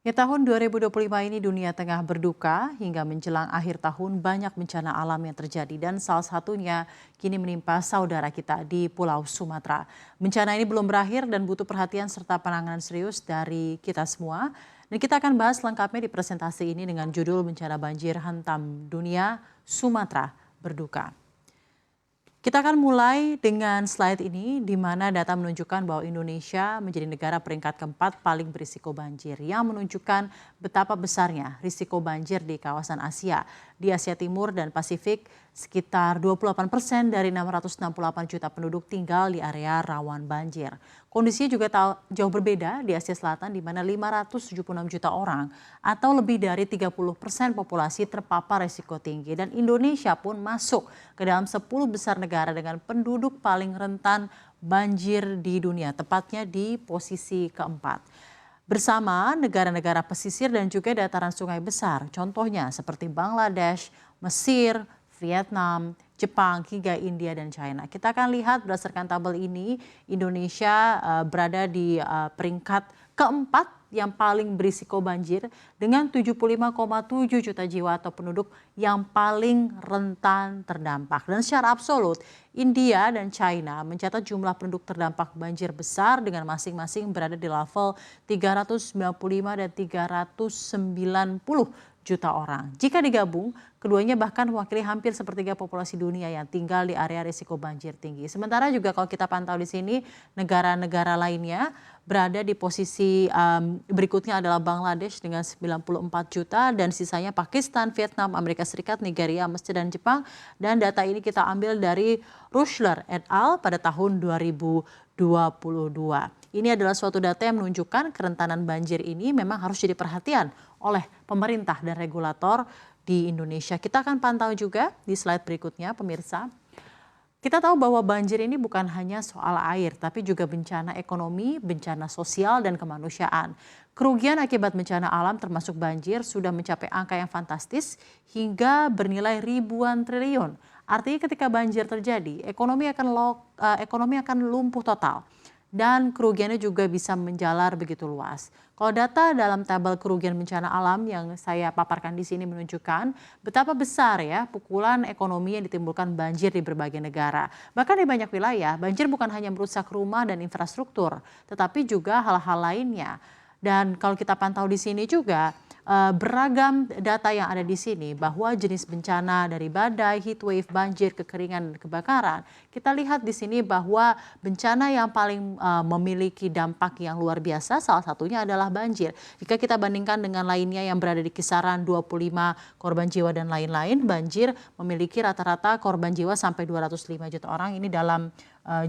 Ya, tahun 2025 ini dunia tengah berduka hingga menjelang akhir tahun banyak bencana alam yang terjadi dan salah satunya kini menimpa saudara kita di Pulau Sumatera. Bencana ini belum berakhir dan butuh perhatian serta penanganan serius dari kita semua. Dan kita akan bahas lengkapnya di presentasi ini dengan judul Bencana Banjir Hantam Dunia Sumatera Berduka. Kita akan mulai dengan slide ini, di mana data menunjukkan bahwa Indonesia menjadi negara peringkat keempat paling berisiko banjir, yang menunjukkan betapa besarnya risiko banjir di kawasan Asia. Di Asia Timur dan Pasifik, sekitar 28% dari 668 juta penduduk tinggal di area rawan banjir. Kondisinya juga jauh berbeda di Asia Selatan, di mana 576 juta orang atau lebih dari 30% populasi terpapar risiko tinggi. Dan Indonesia pun masuk ke dalam 10 besar negara dengan penduduk paling rentan banjir di dunia, tepatnya di posisi keempat. Bersama negara-negara pesisir dan juga dataran sungai besar, contohnya seperti Bangladesh, Mesir, Vietnam, Jepang, hingga India dan China. Kita akan lihat berdasarkan tabel ini, Indonesia berada di peringkat keempat yang paling berisiko banjir dengan 75,7 juta jiwa atau penduduk yang paling rentan terdampak. Dan secara absolut, India dan China mencatat jumlah penduduk terdampak banjir besar dengan masing-masing berada di level 395 dan 390 juta orang. Jika digabung, keduanya bahkan mewakili hampir sepertiga populasi dunia yang tinggal di area risiko banjir tinggi. Sementara juga kalau kita pantau di sini, negara-negara lainnya berada di posisi berikutnya adalah Bangladesh dengan 94 juta dan sisanya Pakistan, Vietnam, Amerika Serikat, Nigeria, Mesir, dan Jepang. Dan data ini kita ambil dari Rushler et al. Pada tahun 2022. Ini adalah suatu data yang menunjukkan kerentanan banjir ini memang harus jadi perhatian oleh pemerintah dan regulator di Indonesia. Kita akan pantau juga di slide berikutnya, pemirsa. Kita tahu bahwa banjir ini bukan hanya soal air, tapi juga bencana ekonomi, bencana sosial, dan kemanusiaan. Kerugian akibat bencana alam termasuk banjir sudah mencapai angka yang fantastis hingga bernilai ribuan triliun. Artinya ketika banjir terjadi, ekonomi akan lumpuh total. Dan kerugiannya juga bisa menjalar begitu luas. Kalau data dalam tabel kerugian bencana alam yang saya paparkan di sini menunjukkan betapa besar ya pukulan ekonomi yang ditimbulkan banjir di berbagai negara. Bahkan di banyak wilayah, banjir bukan hanya merusak rumah dan infrastruktur, tetapi juga hal-hal lainnya. Dan kalau kita pantau di sini juga beragam data yang ada di sini bahwa jenis bencana dari badai, heatwave, banjir, kekeringan, dan kebakaran. Kita lihat di sini bahwa bencana yang paling memiliki dampak yang luar biasa salah satunya adalah banjir. Jika kita bandingkan dengan lainnya yang berada di kisaran 25 korban jiwa dan lain-lain, banjir memiliki rata-rata korban jiwa sampai 205 juta orang. Ini dalam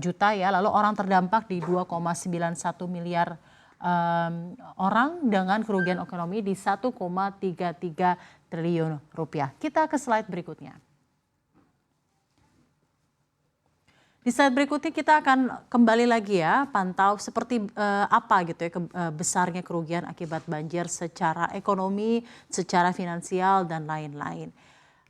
juta ya. Lalu orang terdampak di 2,91 miliar orang dengan kerugian ekonomi di 1,33 triliun rupiah. Kita ke slide berikutnya. Di slide berikutnya kita akan kembali lagi ya pantau seperti apa gitu ya besarnya kerugian akibat banjir secara ekonomi, secara finansial dan lain-lain.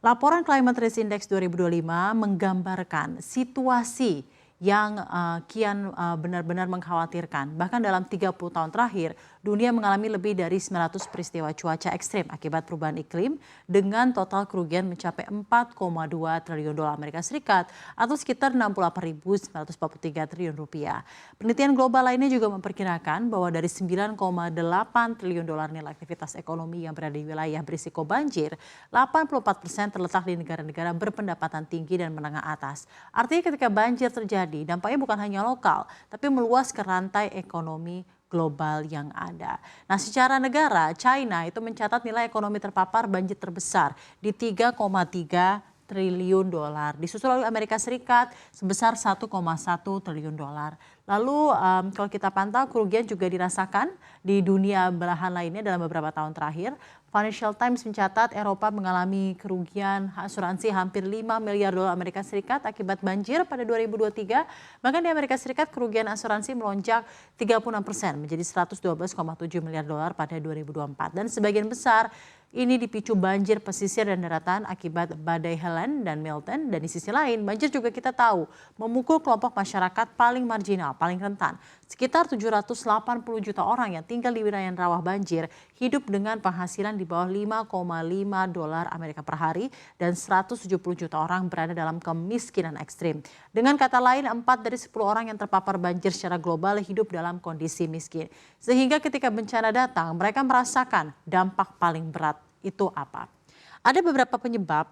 Laporan Climate Risk Index 2025 menggambarkan situasi yang kian benar-benar mengkhawatirkan. Bahkan dalam 30 tahun terakhir, dunia mengalami lebih dari 900 peristiwa cuaca ekstrim akibat perubahan iklim dengan total kerugian mencapai 4,2 triliun dolar Amerika Serikat atau sekitar 68.943 triliun rupiah. Penelitian global lainnya juga memperkirakan bahwa dari 9,8 triliun dolar nilai aktivitas ekonomi yang berada di wilayah berisiko banjir, 84% terletak di negara-negara berpendapatan tinggi dan menengah atas. Artinya ketika banjir terjadi, dampaknya bukan hanya lokal, tapi meluas ke rantai ekonomi global yang ada. Nah, secara negara, China itu mencatat nilai ekonomi terpapar banjir terbesar di 3,3 triliun dolar. Disusul oleh Amerika Serikat sebesar 1,1 triliun dolar. Lalu kalau kita pantau kerugian juga dirasakan di dunia belahan lainnya dalam beberapa tahun terakhir. Financial Times mencatat Eropa mengalami kerugian asuransi hampir 5 miliar dolar Amerika Serikat akibat banjir pada 2023. Bahkan di Amerika Serikat kerugian asuransi melonjak 36% menjadi 112,7 miliar dolar pada 2024. Dan sebagian besar ini dipicu banjir pesisir dan daratan akibat badai Helene dan Milton. Dan di sisi lain, banjir juga kita tahu memukul kelompok masyarakat paling marginal paling rentan. Sekitar 780 juta orang yang tinggal di wilayah yang rawan banjir hidup dengan penghasilan di bawah 5,5 dolar Amerika per hari dan 170 juta orang berada dalam kemiskinan ekstrim. Dengan kata lain, 4 dari 10 orang yang terpapar banjir secara global hidup dalam kondisi miskin. Sehingga ketika bencana datang, mereka merasakan dampak paling berat. Itu apa? Ada beberapa penyebab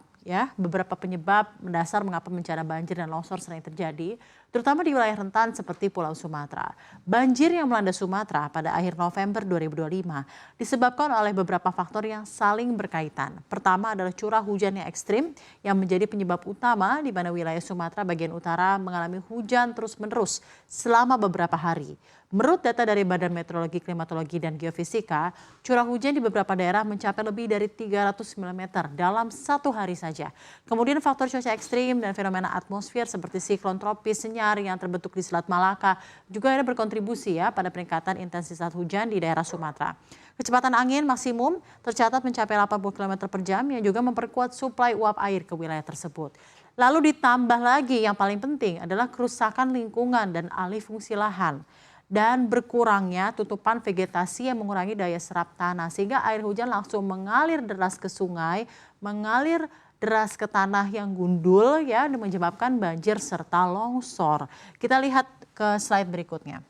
beberapa penyebab mendasar mengapa bencana banjir dan longsor sering terjadi, terutama di wilayah rentan seperti Pulau Sumatera. Banjir yang melanda Sumatera pada akhir November 2025 disebabkan oleh beberapa faktor yang saling berkaitan. Pertama adalah curah hujan yang ekstrim yang menjadi penyebab utama di mana wilayah Sumatera bagian utara mengalami hujan terus-menerus selama beberapa hari. Menurut data dari Badan Meteorologi, Klimatologi, dan Geofisika, curah hujan di beberapa daerah mencapai lebih dari 300 mm dalam satu hari saja. Kemudian faktor cuaca ekstrim dan fenomena atmosfer seperti siklon tropis senyar yang terbentuk di Selat Malaka juga ada berkontribusi pada peningkatan intensitas hujan di daerah Sumatera. Kecepatan angin maksimum tercatat mencapai 80 km per jam yang juga memperkuat suplai uap air ke wilayah tersebut. Lalu ditambah lagi yang paling penting adalah kerusakan lingkungan dan alih fungsi lahan dan berkurangnya tutupan vegetasi yang mengurangi daya serap tanah sehingga air hujan langsung mengalir deras ke sungai, mengalir deras ke tanah yang gundul dan menyebabkan banjir serta longsor. Kita lihat ke slide berikutnya.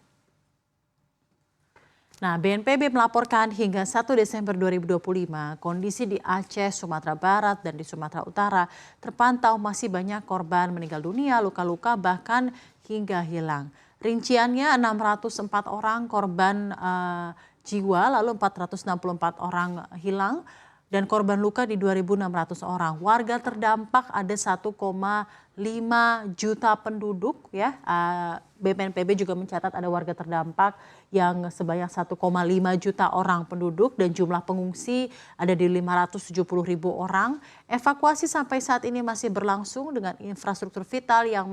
Nah, BNPB melaporkan hingga 1 Desember 2025, kondisi di Aceh, Sumatera Barat, dan di Sumatera Utara terpantau masih banyak korban meninggal dunia, luka-luka, bahkan hingga hilang. Rinciannya 604 orang korban jiwa, lalu 464 orang hilang, dan korban luka di 2.600 orang. Warga terdampak ada 1,5 juta penduduk BNPB juga mencatat ada warga terdampak yang sebanyak 1,5 juta orang penduduk dan jumlah pengungsi ada di 570.000 orang. Evakuasi sampai saat ini masih berlangsung dengan infrastruktur vital yang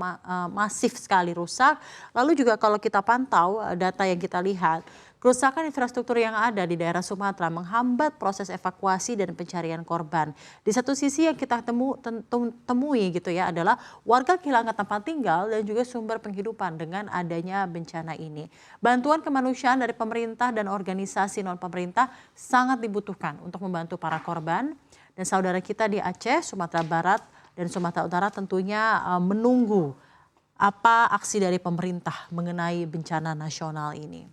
masif sekali rusak. Lalu juga kalau kita pantau data yang kita lihat, kerusakan infrastruktur yang ada di daerah Sumatera menghambat proses evakuasi dan pencarian korban. Di satu sisi yang kita temui adalah warga kehilangan tempat tinggal dan juga sumber penghidupan dengan adanya bencana ini. Bantuan kemanusiaan dari pemerintah dan organisasi non-pemerintah sangat dibutuhkan untuk membantu para korban. Dan saudara kita di Aceh, Sumatera Barat, dan Sumatera Utara tentunya menunggu apa aksi dari pemerintah mengenai bencana nasional ini.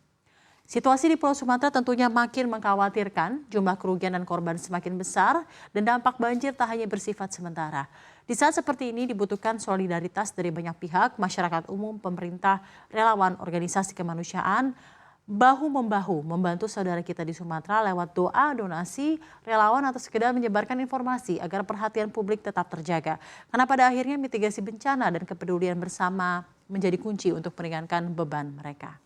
Situasi di Pulau Sumatera tentunya makin mengkhawatirkan, jumlah kerugian dan korban semakin besar dan dampak banjir tak hanya bersifat sementara. Di saat seperti ini dibutuhkan solidaritas dari banyak pihak, masyarakat umum, pemerintah, relawan, organisasi kemanusiaan, bahu-membahu membantu saudara kita di Sumatera lewat doa, donasi, relawan atau sekedar menyebarkan informasi agar perhatian publik tetap terjaga. Karena pada akhirnya mitigasi bencana dan kepedulian bersama menjadi kunci untuk meringankan beban mereka.